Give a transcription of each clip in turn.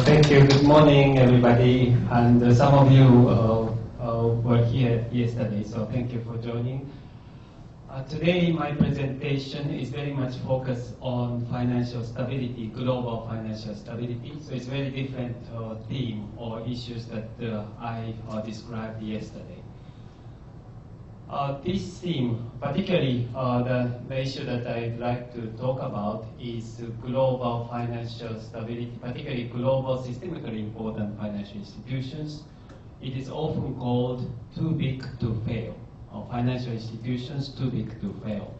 Thank you. Good morning, everybody. And some of you were here yesterday, so thank you for joining. Today, my presentation is very much focused on financial stability, global financial stability. So it's a very different theme or issues that I described yesterday. This theme, particularly the issue that I'd like to talk about is global financial stability, particularly global systemically important financial institutions. It is often called too big to fail, or financial institutions too big to fail.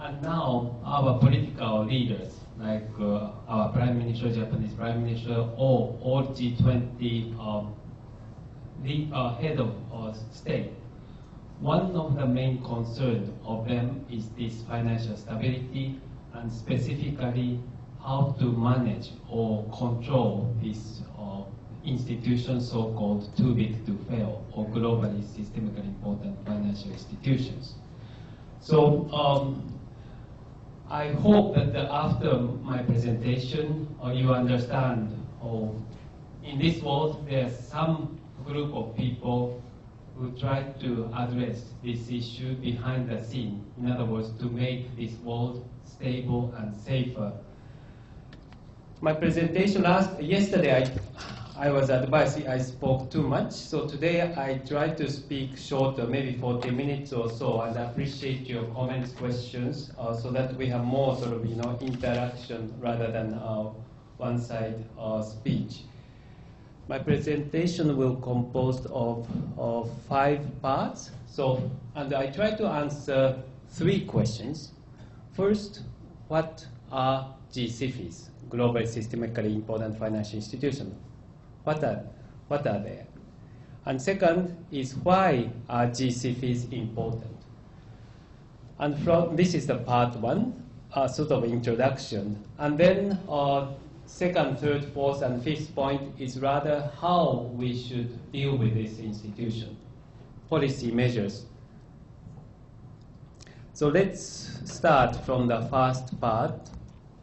And now our political leaders, like our Prime Minister, Japanese Prime Minister, or all G20 head of state, one of the main concerns of them is this financial stability, and specifically how to manage or control this institution so-called too big to fail, or globally systemically important financial institutions. So I hope that after my presentation you understand in this world there's some group of people who try to address this issue behind the scene. In other words, to make this world stable and safer. My presentation yesterday, I was advised I spoke too much, so today I try to speak shorter, maybe 40 minutes or so, and I appreciate your comments, questions, so that we have more sort of interaction rather than one-side speech. My presentation will compose of 5 parts. And I try to answer 3 questions. First, what are G-SIFIs, global systemically important financial institutions? What are they? And second is, why are G-SIFIs important? And this is the part 1, sort of introduction. And then second, third, fourth, and fifth point is rather how we should deal with this institution, policy measures. So let's start from the first part.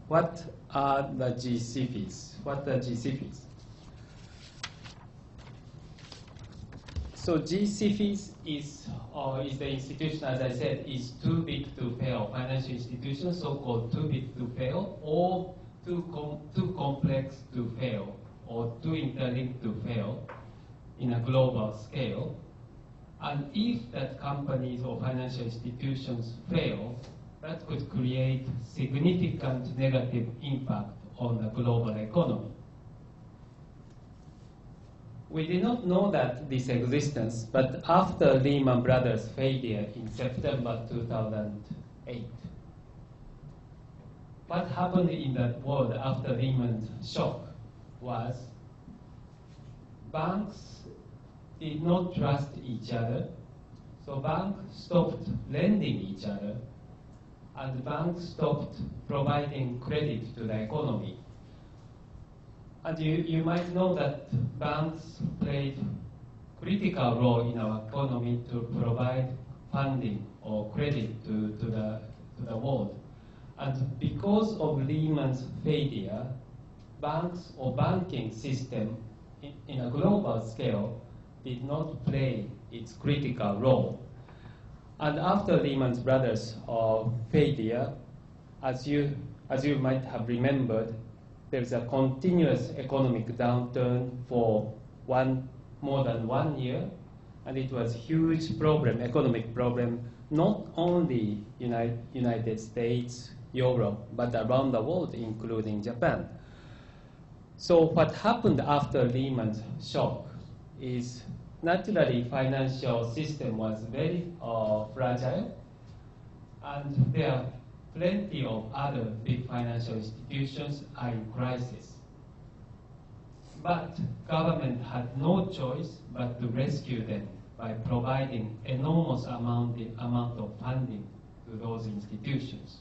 What are the G-SIFIs? What are G-SIFIs? So G-SIFIs is the institution, as I said, is too big to fail. Financial institutions, so-called too big to fail, or too complex to fail, or too interlinked to fail in a global scale. And if that companies or financial institutions fail, that could create significant negative impact on the global economy. We did not know that this existence, but after Lehman Brothers failure in September 2008, what happened in the world after Lehman's shock was banks did not trust each other, so banks stopped lending each other, and banks stopped providing credit to the economy. And you might know that banks played a critical role in our economy to provide funding or credit to the world. And because of Lehman's failure, banks or banking system in a global scale did not play its critical role. And after Lehman Brothers failure, as you might have remembered, there's a continuous economic downturn for more than 1 year, and it was a huge problem, economic problem, not only United States, Europe, but around the world, including Japan. So what happened after Lehman's shock is, naturally, financial system was very fragile, and there are plenty of other big financial institutions are in crisis. But government had no choice but to rescue them by providing enormous amount of funding to those institutions.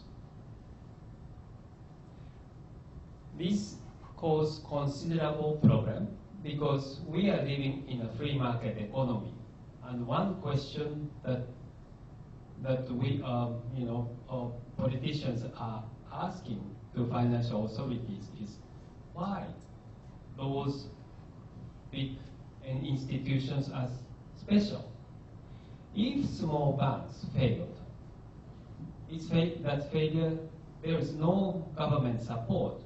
This caused considerable problem because we are living in a free market economy, and one question that we politicians are asking to financial authorities is, why those big institutions are special. If small banks failed, that failure, there is no government support.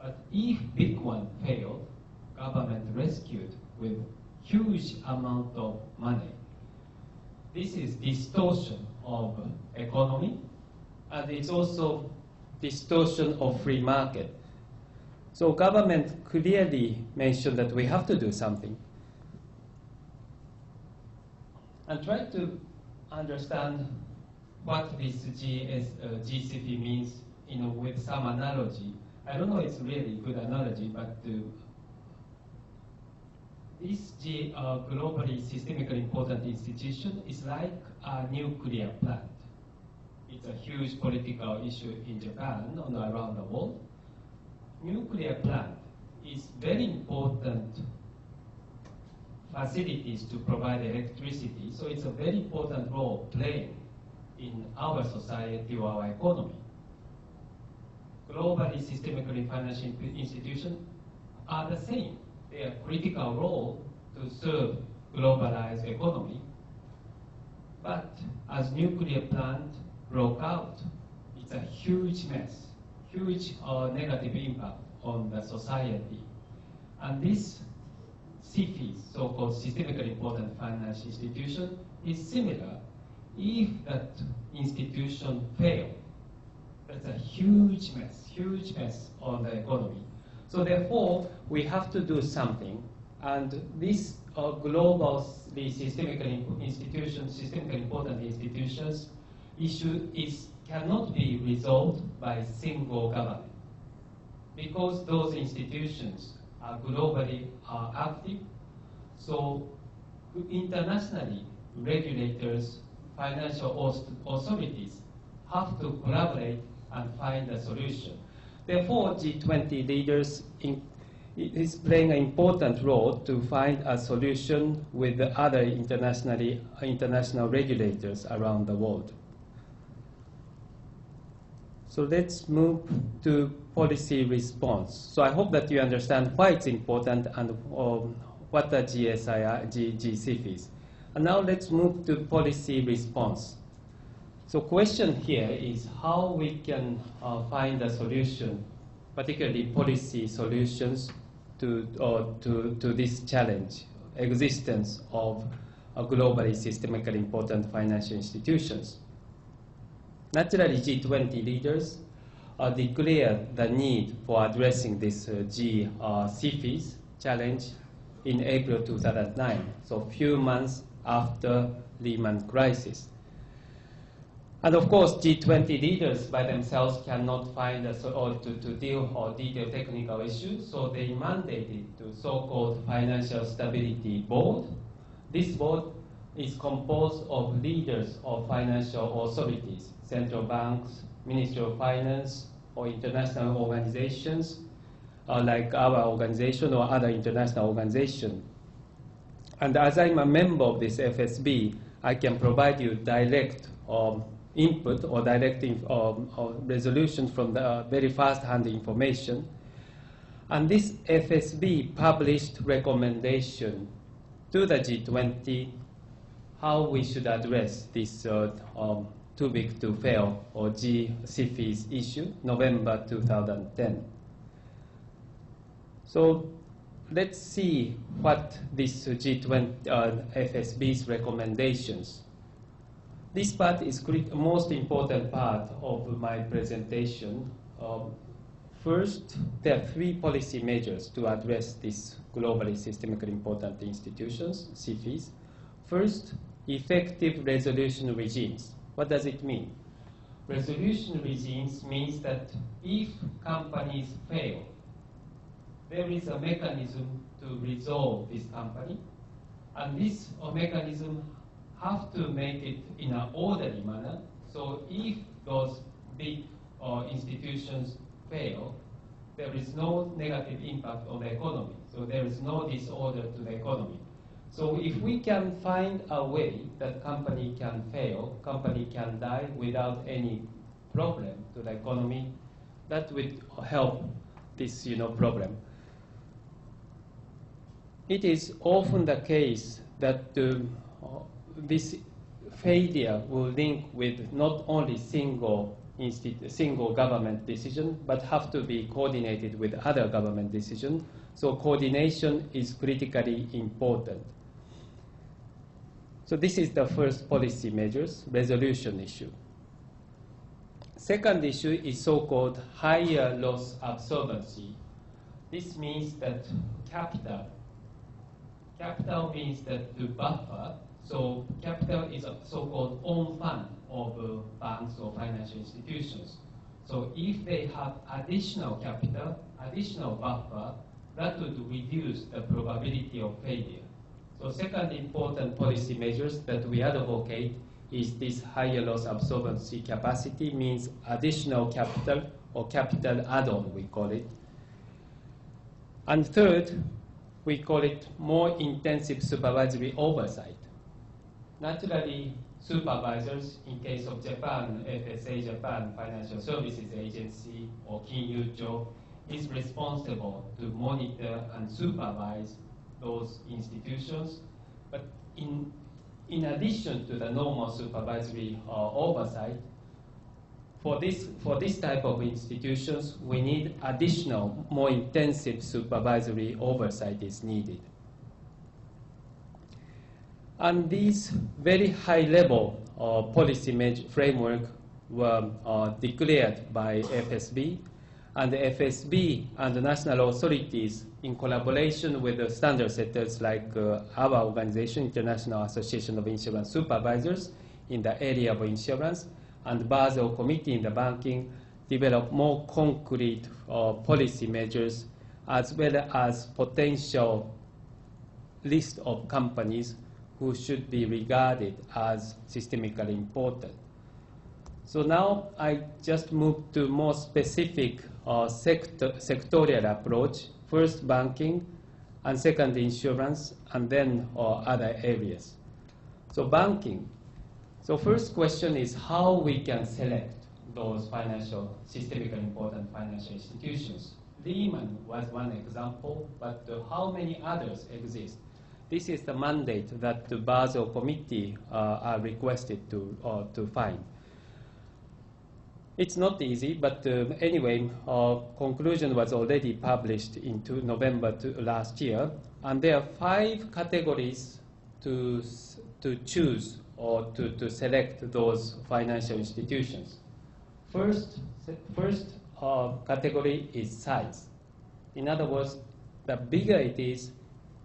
But if big one failed, government rescued with huge amount of money. This is distortion of economy, and it's also distortion of free market. So government clearly mentioned that we have to do something. And try to understand what this G-SIFI means, with some analogy. I don't know it's really good analogy, but this globally systemically important institution is like a nuclear plant. It's a huge political issue in Japan and around the world. Nuclear plant is very important facilities to provide electricity, so it's a very important role playing in our society or our economy. Globally systemically financial institutions are the same. They are critical role to serve globalized economy. But as nuclear plant broke out, it's a huge mess, huge negative impact on the society. And this SIFIs, so-called systemically important financial institution, is similar. If that institution fails, that's a huge mess on the economy. So therefore, we have to do something. And this globally systemically important institutions issue cannot be resolved by single government. Because those institutions are globally active, so internationally, regulators, financial authorities have to collaborate and find a solution. Therefore, G20 leaders is playing an important role to find a solution with the other international regulators around the world. So let's move to policy response. So I hope that you understand why it's important and what the G-SIF is. And now let's move to policy response. So question here is how we can find a solution, particularly policy solutions to this challenge, existence of globally systemically important financial institutions. Naturally, G20 leaders declared the need for addressing this G-SIFIs challenge in April 2009, so a few months after Lehman crisis. And of course, G20 leaders by themselves cannot find to deal or detail technical issues, so they mandated the so-called Financial Stability Board. This board is composed of leaders of financial authorities, central banks, Ministry of Finance, or international organizations like our organization or other international organizations. And as I'm a member of this FSB, I can provide you direct input or direct resolution from the very first-hand information. And this FSB published recommendation to the G20 how we should address this too big to fail or G-SIFIs issue, November 2010. So let's see what this G20 FSB's recommendations. This part is the most important part of my presentation. First, there are 3 policy measures to address these globally systemically important institutions, SIFIs. First, effective resolution regimes. What does it mean? Resolution regimes means that if companies fail, there is a mechanism to resolve this company, and this mechanism have to make it in an orderly manner. So if those big institutions fail, there is no negative impact on the economy. So there is no disorder to the economy. So if we can find a way that company can fail, company can die without any problem to the economy, that would help this problem. It is often the case that this failure will link with not only single government decision, but have to be coordinated with other government decisions. So coordination is critically important. So this is the first policy measures, resolution issue. Second issue is so-called higher loss absorbency. This means that capital means that the buffer, so capital is a so-called own fund of banks or financial institutions. So if they have additional capital, additional buffer, that would reduce the probability of failure. So second important policy measures that we advocate is this higher loss absorbency capacity, means additional capital or capital add-on, we call it. And third, we call it more intensive supervisory oversight. Naturally, supervisors, in case of Japan, FSA Japan Financial Services Agency or Kinyucho, is responsible to monitor and supervise those institutions. But in addition to the normal supervisory oversight, for this type of institutions, we need additional, more intensive supervisory oversight is needed. And these very high-level policy framework were declared by FSB, and the FSB and the national authorities, in collaboration with the standard setters like our organization, International Association of Insurance Supervisors, in the area of insurance, and Basel Committee in the banking, develop more concrete policy measures, as well as potential list of companies who should be regarded as systemically important. So now I just move to more specific sectorial approach, first banking, and second insurance, and then other areas. So banking. So first question is how we can select those systemically important financial institutions. Lehman was one example, but how many others exist? This is the mandate that the Basel Committee are requested to find. It's not easy, but anyway, conclusion was already published in November last year, and there are 5 categories to choose or to select those financial institutions. First category is size. In other words, the bigger it is,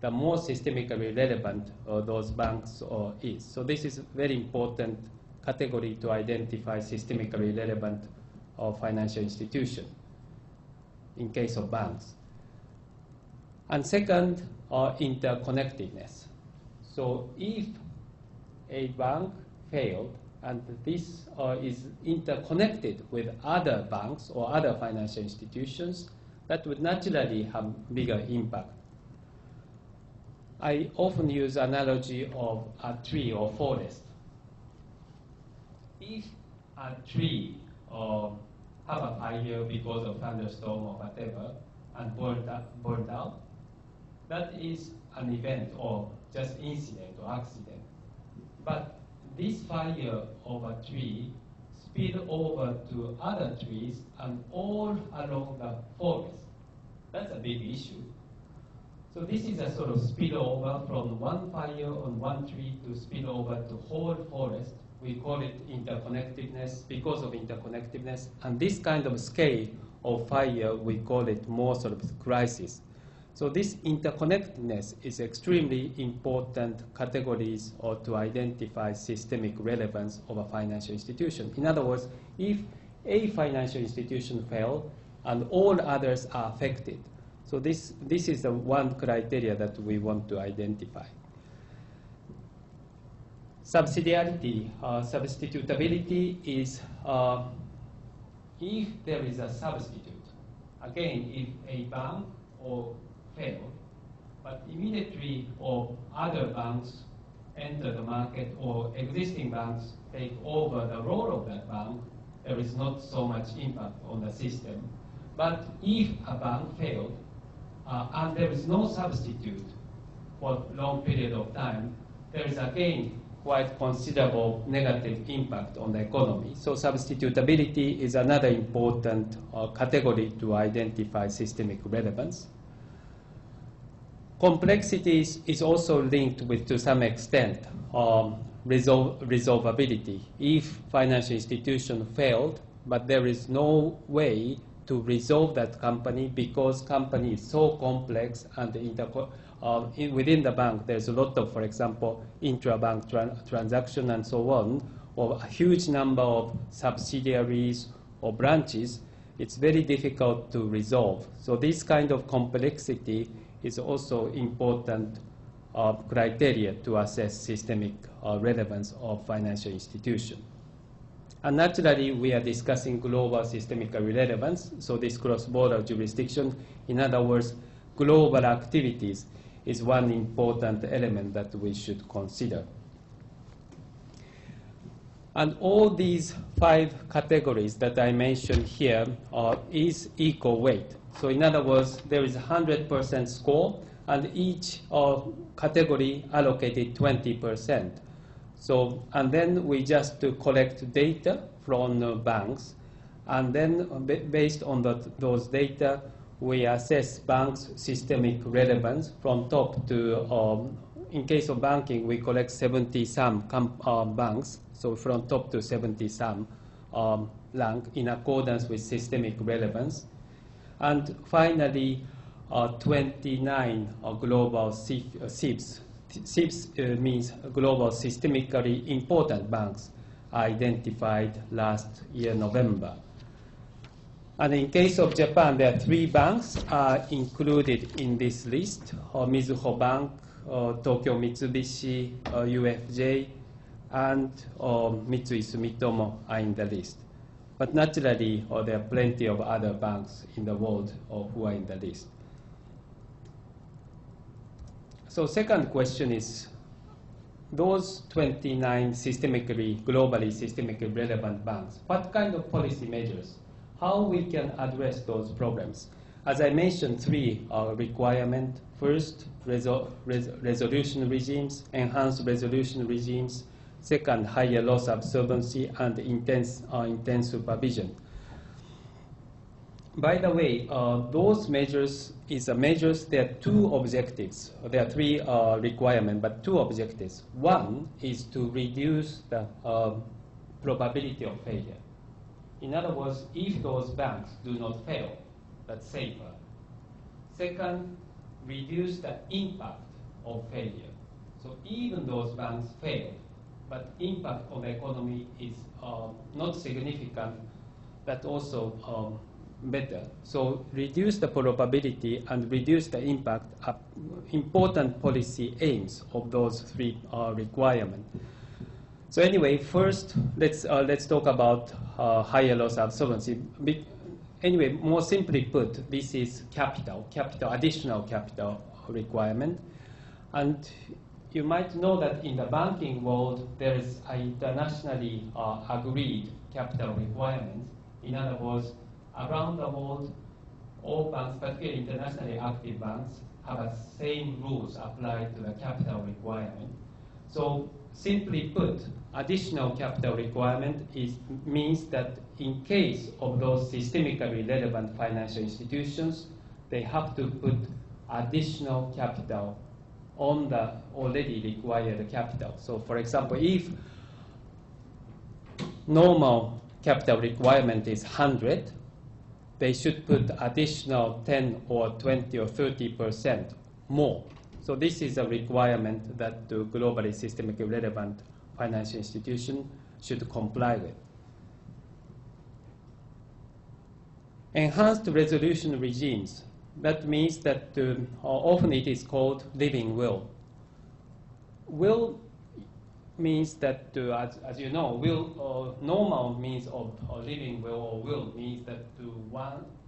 the more systemically relevant those banks is. So this is a very important category to identify systemically relevant financial institution in case of banks. And second, interconnectedness. So if a bank failed and this is interconnected with other banks or other financial institutions, that would naturally have bigger impact. I often use analogy of a tree or forest. If a tree have a fire because of thunderstorm or whatever and burned out, that is an event or just incident or accident. But this fire of a tree spilled over to other trees and all along the forest. That's a big issue. So this is a sort of spillover from one fire on one tree to spill over to whole forest. We call it interconnectedness because of interconnectedness. And this kind of scale of fire, we call it more sort of crisis. So this interconnectedness is extremely important categories or to identify systemic relevance of a financial institution. In other words, if a financial institution fails and all others are affected, so this is the one criteria that we want to identify. Subsidiarity, substitutability is if there is a substitute. Again, if a bank or failed, but immediately or other banks enter the market or existing banks take over the role of that bank, there is not so much impact on the system. But if a bank failed, and there is no substitute for a long period of time, there is again quite considerable negative impact on the economy. So substitutability is another important category to identify systemic relevance. Complexity is also linked with, to some extent, resolvability. If financial institution failed, but there is no way to resolve that company because company is so complex, and within the bank there's a lot of, for example, intra-bank transaction and so on, or a huge number of subsidiaries or branches, it's very difficult to resolve. So this kind of complexity is also important criteria to assess systemic relevance of financial institution. And naturally, we are discussing global systemic relevance, so this cross-border jurisdiction, in other words, global activities, is one important element that we should consider. And all these 5 categories that I mentioned here is equal weight. So in other words, there is a 100% score, and each category allocated 20%. So, and then we just collect data from banks, and then based on those data, we assess banks' systemic relevance from top to, in case of banking, we collect 70-some banks, so from top to 70-some rank in accordance with systemic relevance. And finally, 29 global SIFs. SIFs means global systemically important banks identified last year, November. And in case of Japan, there are 3 banks included in this list: Mizuho Bank, Tokyo Mitsubishi UFJ, and Mitsui Sumitomo are in the list. But naturally, there are plenty of other banks in the world who are in the list. So second question is, those 29 globally systemically relevant banks, what kind of policy measures, how we can address those problems? As I mentioned, 3 requirements. First, resolution regimes, enhanced resolution regimes. Second, higher loss absorbency and intense supervision. By the way, those measures there are 2 objectives. There are 3 requirements, but 2 objectives. One is to reduce the probability of failure. In other words, if those banks do not fail, that's safer. Second, reduce the impact of failure. So even those banks fail, but impact on the economy is not significant, but also better. So reduce the probability and reduce the impact are important policy aims of those 3 requirements. So anyway, first let's talk about higher loss absorbency. Anyway, more simply put, this is additional capital requirement. And you might know that in the banking world, there is an internationally agreed capital requirements. In other words, around the world, all banks, particularly internationally active banks, have the same rules applied to the capital requirement. So simply put, additional capital requirement means that in case of those systemically relevant financial institutions, they have to put additional capital on the already required capital. So for example, if normal capital requirement is 100, they should put additional 10 or 20 or 30% more. So this is a requirement that the globally systemically relevant financial institution should comply with. Enhanced resolution regimes. That means that often it is called living will. Will means that, as you know, normal means of living will or will means that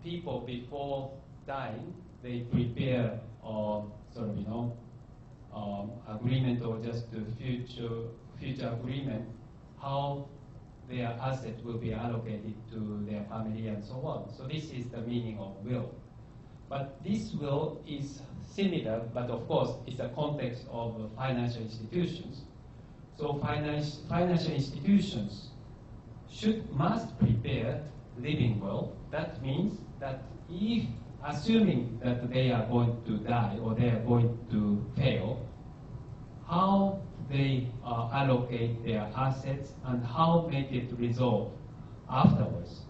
people before dying, they prepare agreement or just the future agreement, how their asset will be allocated to their family and so on. So this is the meaning of will. But this will is similar, but of course it's a context of financial institutions. So financial institutions must prepare living will. That means that if, assuming that they are going to die or they are going to fail, how they allocate their assets and how make it resolve afterwards.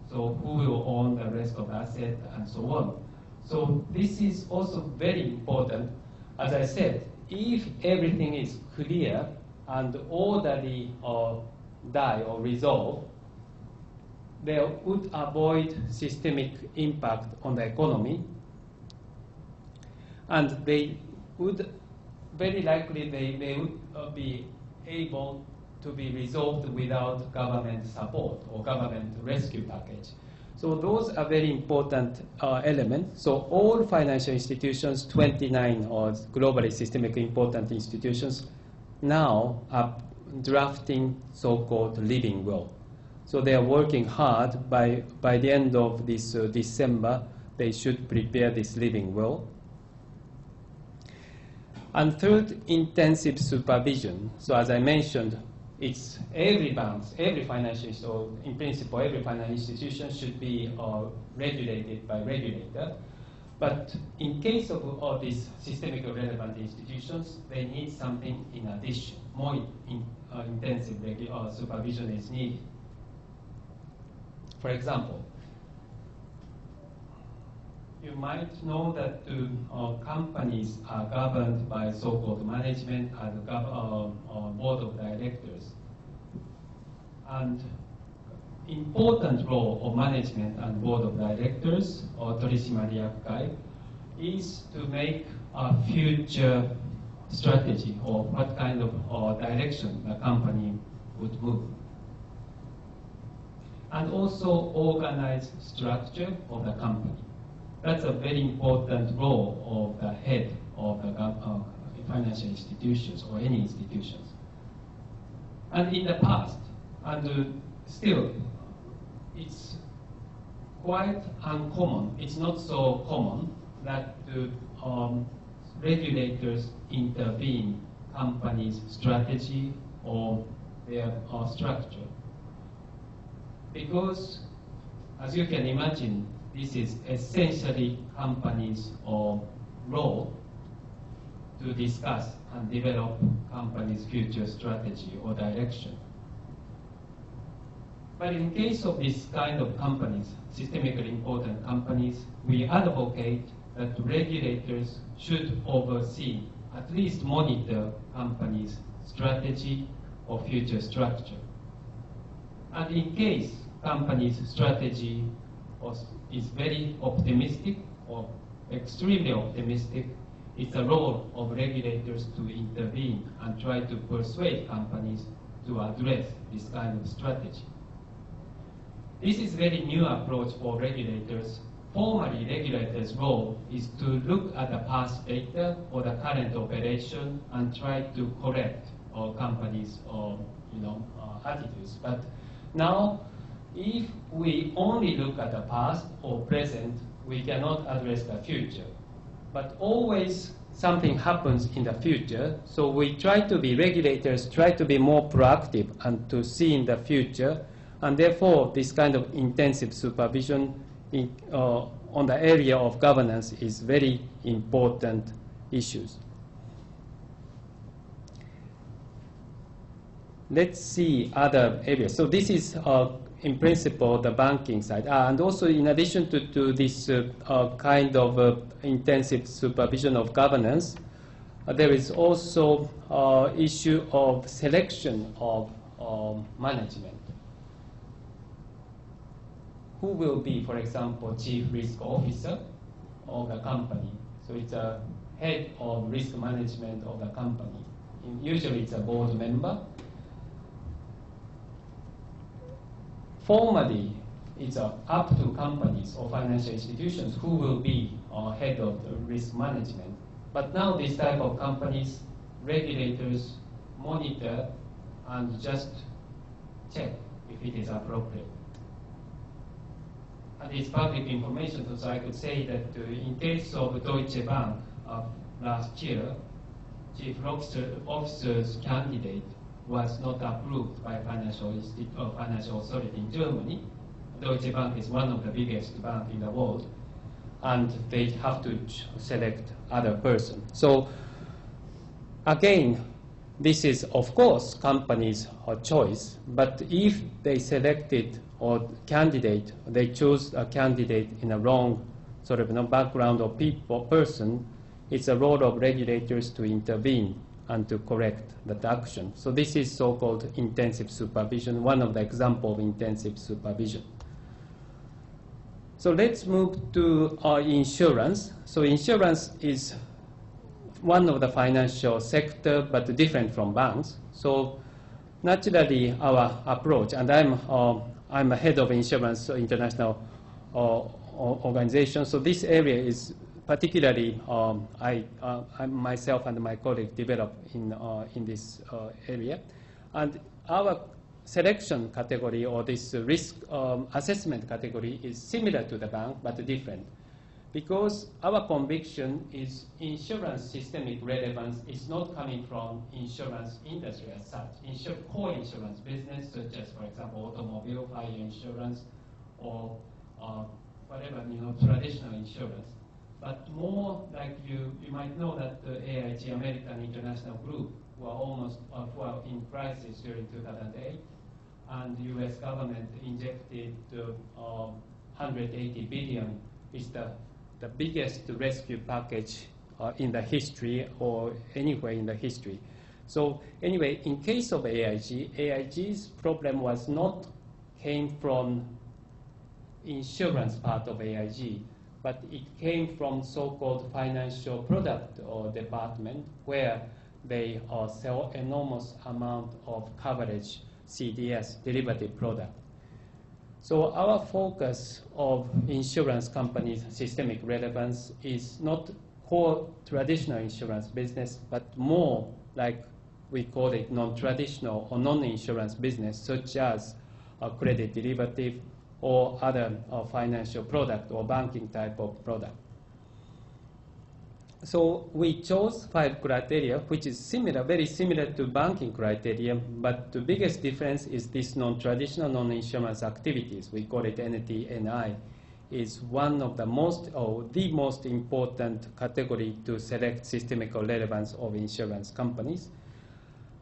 So who will own the rest of the asset and so on. So this is also very important. As I said, if everything is clear and orderly die or resolve, they would avoid systemic impact on the economy, and they would very likely they would be able to be resolved without government support or government rescue package. So those are very important elements. So all financial institutions, 29 or globally systemically important institutions, now are drafting so-called living will. So they are working hard. By the end of this December, they should prepare this living will. And third, intensive supervision. So as I mentioned, it's every bank, every financial, so in principle, every financial institution should be regulated by regulator. But in case of these systemically relevant institutions, they need something in addition. More intensive supervision is needed. For example, you might know that companies are governed by so-called management and board of directors. And important role of management and board of directors, or Torishimari Yakai, is to make a future strategy or what kind of direction the company would move. And also organize structure of the company. That's a very important role of the head of the financial institutions or any institutions. And in the past, and still, it's quite uncommon, it's not so common that regulators intervene companies' strategy or their structure. Because, as you can imagine, this is essentially companies' role to discuss and develop companies' future strategy or direction. But in case of this kind of companies, systemically important companies, we advocate that regulators should oversee, at least monitor companies' strategy or future structure. And in case companies' strategy is very optimistic or extremely optimistic, it's a role of regulators to intervene and try to persuade companies to address this kind of strategy. This is a very new approach for regulators. Formally, regulators' role is to look at the past data or the current operation and try to correct companies' attitudes. But now, if we only look at the past or present, we cannot address the future. But always something happens in the future, so we regulators try to be more proactive and to see in the future, and therefore this kind of intensive supervision on the area of governance is very important issues. Let's see other areas. So this is in principle the banking side. And also in addition to this kind of intensive supervision of governance, there is also issue of selection of management. Who will be, for example, chief risk officer of the company? So it's a head of risk management of the company. Usually it's a board member. Formally, it's up to companies or financial institutions who will be head of the risk management. But now this type of companies, regulators monitor and just check if it is appropriate. And it's public information, so I could say that in case of Deutsche Bank last year, chief officer's candidate was not approved by financial authority in Germany. Deutsche Bank is one of the biggest banks in the world, and they have to select other person. So again, this is of course company's choice, but if they selected or candidate, they choose a candidate in a wrong sort of background or person, it's a role of regulators to intervene and to correct that action. So this is so-called intensive supervision, one of the examples of intensive supervision. So let's move to insurance. So insurance is one of the financial sector, but different from banks. So naturally, our approach, and I'm a head of insurance international organization. So this area is particularly I myself and my colleague developed in this area, and our selection category or this risk assessment category is similar to the bank but different, because our conviction is insurance systemic relevance is not coming from insurance industry as such. Core insurance business, such as, for example, automobile, fire insurance, or whatever, traditional insurance. But more like you might know that the AIG, American International Group, were were in crisis during 2008, and the U.S. government injected 180 billion, is the biggest rescue package in the history or anywhere in the history. So anyway, in case of AIG's problem was not came from insurance part of AIG, but it came from so-called financial product or department where they sell enormous amount of coverage CDS, derivative product. So our focus of insurance companies' systemic relevance is not core traditional insurance business, but more like we call it non-traditional or non-insurance business, such as credit derivative or other financial product or banking type of product. So we chose 5 criteria, which is similar, very similar to banking criteria, but the biggest difference is this non-traditional, non-insurance activities. We call it NTNI, is one of the most, or the most important category to select systemic relevance of insurance companies.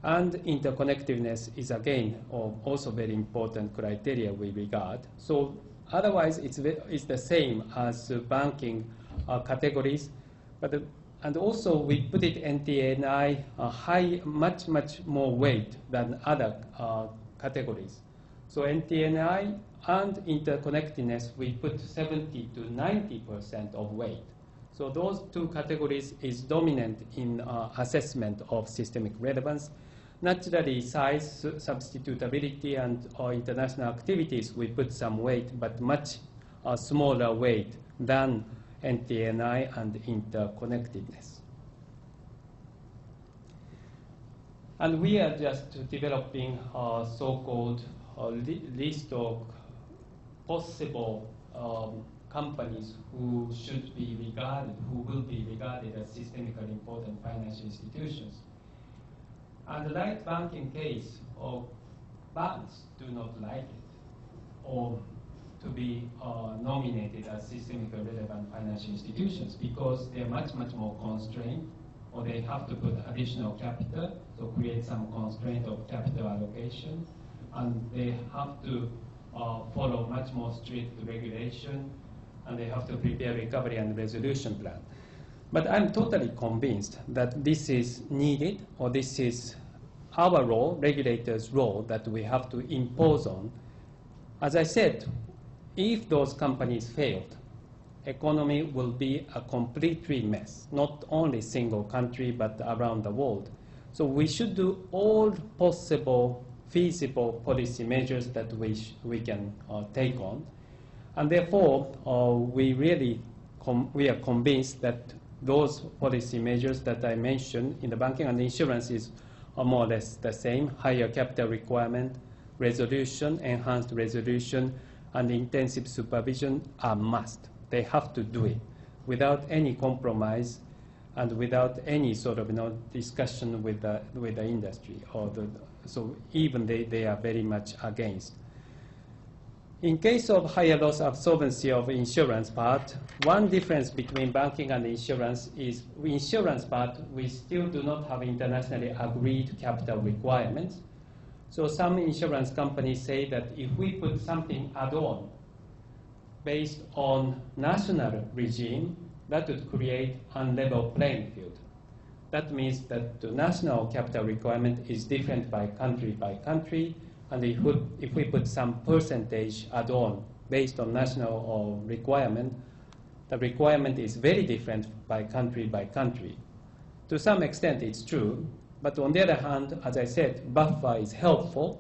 And interconnectedness is again also very important criteria we regard. So otherwise it's the same as banking categories. But and also we put it NTNI much more weight than other categories. So NTNI and interconnectedness we put 70 to 90% of weight. So those 2 categories is dominant in assessment of systemic relevance. Naturally, size, substitutability, and international activities we put some weight, but much smaller weight than NTNI and interconnectedness. And we are just developing a so-called list of possible companies who should be regarded, who will be regarded as systemically important financial institutions. And like banking case, banks do not like it, or to be nominated as systemically relevant financial institutions, because they're much more constrained, or they have to put additional capital, so create some constraint of capital allocation, and they have to follow much more strict regulation, and they have to prepare recovery and resolution plan. But I'm totally convinced that this is needed, or this is our role, regulators' role, that we have to impose on. As I said, if those companies failed, economy will be a completely mess, not only single country, but around the world. So we should do all possible feasible policy measures that we can take on. And therefore, we are convinced that those policy measures that I mentioned in the banking and insurance are more or less the same: higher capital requirement, resolution, enhanced resolution, and intensive supervision are must. They have to do it without any compromise and without any sort of discussion with the industry. So even they are very much against. In case of higher loss absorbency of insurance part, one difference between banking and insurance is insurance part, we still do not have internationally agreed capital requirements. So some insurance companies say that if we put something add-on based on national regime, that would create unlevel playing field. That means that the national capital requirement is different by country, and if we put some percentage add-on based on national requirement, the requirement is very different by country. To some extent, it's true, but on the other hand, as I said, buffer is helpful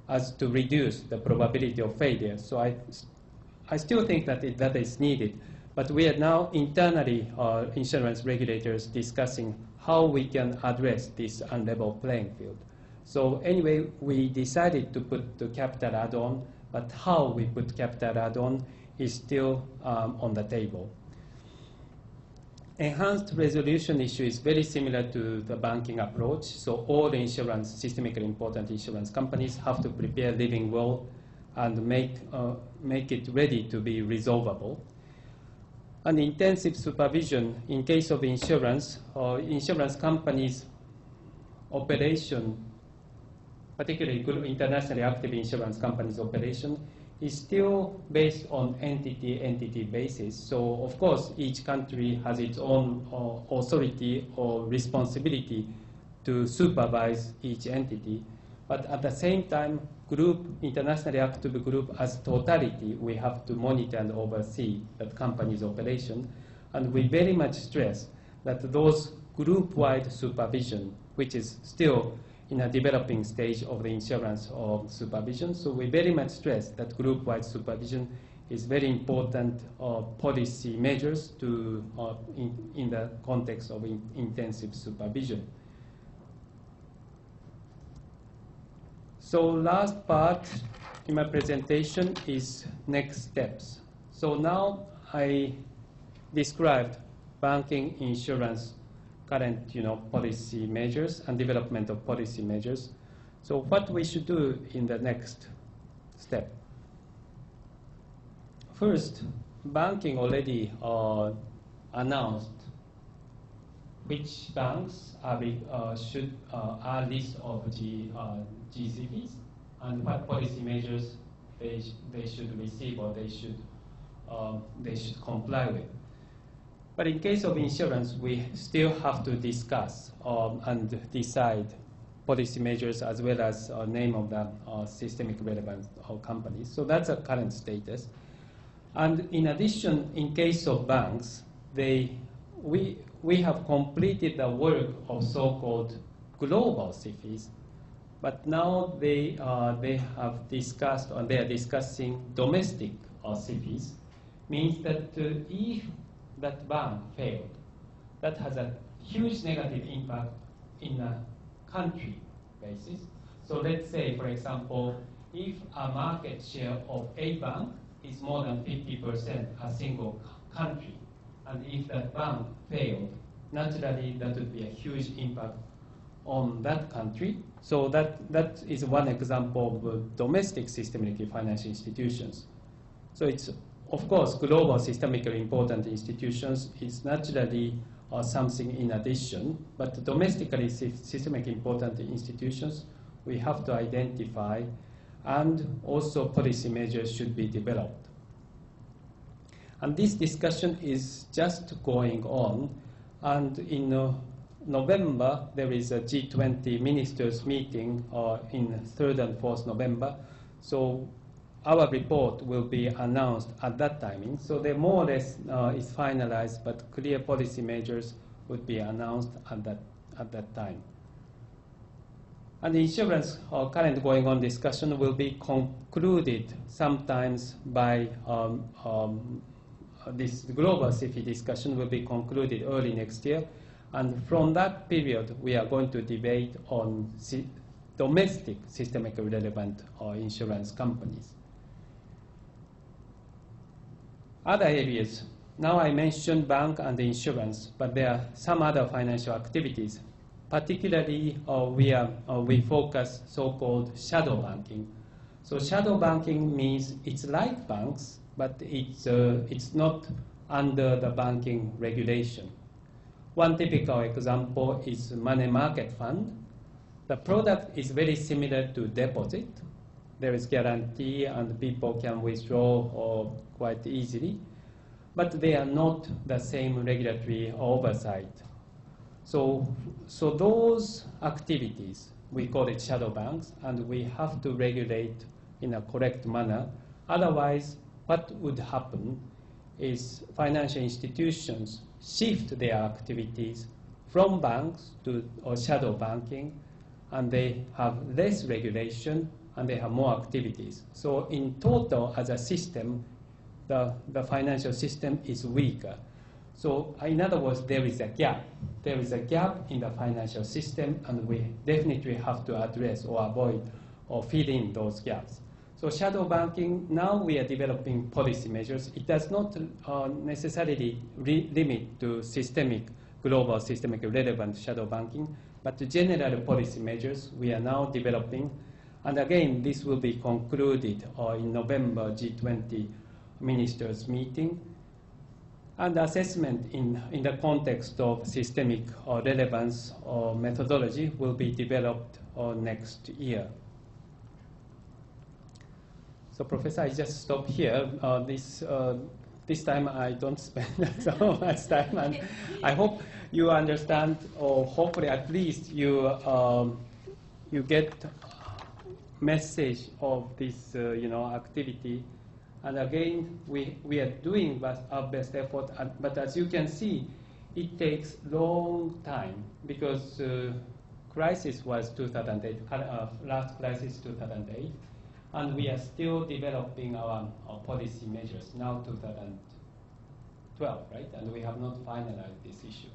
as to reduce the probability of failure. So I still think that that is needed, but we are now internally, insurance regulators, discussing how we can address this unlevel playing field. So anyway, we decided to put the capital add-on, but how we put capital add-on is still on the table. Enhanced resolution issue is very similar to the banking approach. So all the systemically important insurance companies have to prepare living will and make it ready to be resolvable. And intensive supervision, in case of insurance, insurance companies' operation, particularly internationally active insurance companies' operation, is still based on entity basis. So of course, each country has its own authority or responsibility to supervise each entity. But at the same time, internationally active group as totality, we have to monitor and oversee that company's operation. And we very much stress that those group-wide supervision, which is still in a developing stage of the insurance supervision. So we very much stress that group-wide supervision is very important policy measures in the context of intensive supervision. So last part in my presentation is next steps. So now I described banking, insurance, current policy measures and development of policy measures. So what we should do in the next step. First, banking already announced which banks are list of G-SIFIs and what policy measures they should receive or they should comply with. But in case of insurance, we still have to discuss and decide policy measures as well as name of the systemic relevant companies. So that's a current status. And in addition, in case of banks, we have completed the work of so-called global SIFIs, but now they have discussed, or they are discussing domestic SIFIs, means that if that bank failed, that has a huge negative impact in a country basis. So let's say, for example, if a market share of a bank is more than 50% a single country, and if that bank failed, naturally that would be a huge impact on that country. So that is one example of domestic systemically financial institutions. So it's, of course, global systemically important institutions is naturally something in addition, but domestically systemically important institutions we have to identify, and also policy measures should be developed. And this discussion is just going on, and in November there is a G20 ministers meeting in 3rd and 4th November. So our report will be announced at that timing. So they more or less is finalized, but clear policy measures would be announced at that time. And the insurance current going on discussion will be concluded sometimes by this global SIFI discussion will be concluded early next year. And from that period, we are going to debate on domestic systemically relevant insurance companies. Other areas. Now I mentioned bank and insurance, but there are some other financial activities. Particularly, we focus so-called shadow banking. So shadow banking means it's like banks, but it's not under the banking regulation. One typical example is money market fund. The product is very similar to deposit. There is guarantee and people can withdraw quite easily, but they are not the same regulatory oversight. So those activities, we call it shadow banks, and we have to regulate in a correct manner. Otherwise, what would happen is financial institutions shift their activities from banks to shadow banking, and they have less regulation and they have more activities. So in total, as a system, the financial system is weaker. So in other words, there is a gap. There is a gap in the financial system, and we definitely have to address or avoid or fill in those gaps. So shadow banking, now we are developing policy measures. It does not necessarily limit to global systemically relevant shadow banking, but the general policy measures we are now developing. And again, this will be concluded in November G20 ministers meeting. And assessment in the context of systemic relevance or methodology will be developed next year. So, Professor, I just stop here. This time I don't spend so much time, and I hope you understand, or hopefully at least you get message of this activity. And again, we are doing our best effort, but as you can see, it takes long time because crisis was 2008, last crisis 2008, and we are still developing our policy measures now 2012, right? And we have not finalized this issue.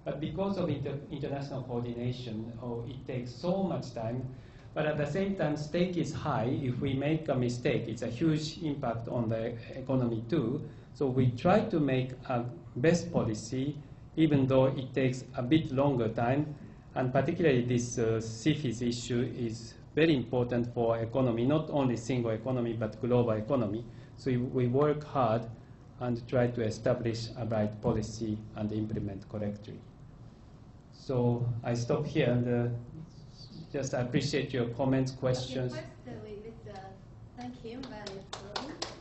But because of international coordination, it takes so much time. But at the same time, stake is high. If we make a mistake, it's a huge impact on the economy too. So we try to make a best policy, even though it takes a bit longer time. And particularly this G-SIFIs issue is very important for economy, not only single economy, but global economy. So we work hard and try to establish a right policy and implement correctly. So I stop here, and just appreciate your comments, questions. Okay, first, thank him very much.